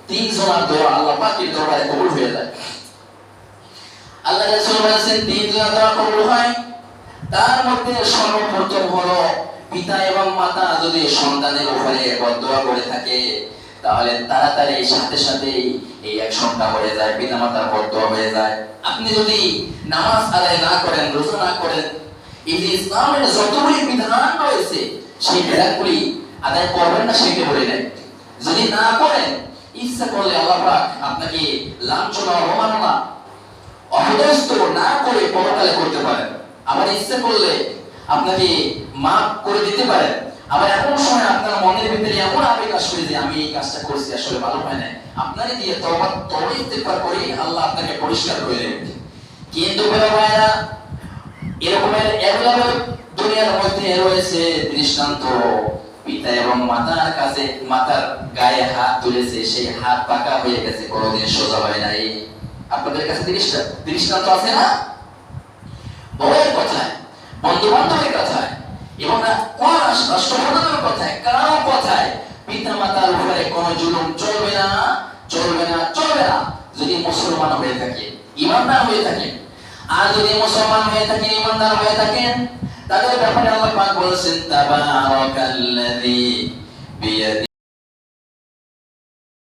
তিনজনের দোয়া আল্লাহ পাকের দরবারে কবুল হয়ে যায়। আল্লাহ রাসূল বলেছেন তিনজনের দোয়া কবুল হয়, তার মধ্যে সর্বপ্রথম হলো পিতা এবং মাতা যদি সন্তানের উপরে বদদোয়া করে থাকে তাহলে তাড়াতাড়ি সাথে সাথে এই অ্যাকশনটা হয়ে যায়, পিতা মাতার বদদোয়া হয়ে যায়। আপনি যদি নামাজ আদায় না করেন, রোজা না করেন, এই যে ইসলামের যতগুলি বিধান রয়েছে সেই বিধানগুলি আদায় করবেন না সেটা বলে নেন। যদি না করেন ইচ্ছা করলে আল্লাহ পাক আপনাকে লাঞ্ছনা, অবমাননা, অপদস্থ না করে পরকালে করতে পারেন। আবার ইচ্ছা করলে আপনাকে মাফ করে দিতে পারেন। আবার এমন সময় আপনার মনের ভিতরে এমন আবেগ আসবে যে আমি এই কাজটা করছি আসলে ভালো হয় না, আপনারই দিয়ে তওবা ইস্তেগফার করে আল্লাহ আপনাকে পরিষ্কার করে দেবেন। কিন্তু ভাইরা এরকমের এভেলেবল দুনিয়ার মধ্যে রয়েছে দৃষ্টান্ত, পিতা এবং মাতার কাছে মাতার গায়ে হাত তুলেছে, সেই হাত পাকা হয়ে গেছে, কোনোদিন সোজা হয় নাই। আপনাদের কাছে দৃষ্টান্ত আছে না? বউয়ের কথায়, বন্ধু বান্ধবের কথায় এবং রাষ্ট্রপ্রধানের কথায়, কারো কথায় পিতা মাতার উপরে কোনো জুলুম চলবে না, চলবে না, চলবে না। যদি মুসলমান হয়ে থাকে, ঈমানদার হয়ে থাকে। আর যদি মুসলমান হয়ে থাকেন, ঈমানদার হয়ে থাকেন, তাদের ব্যাপারে আল্লাহ পাক বলেছেন তাবারাকাল্লাযী বিয়াদিহি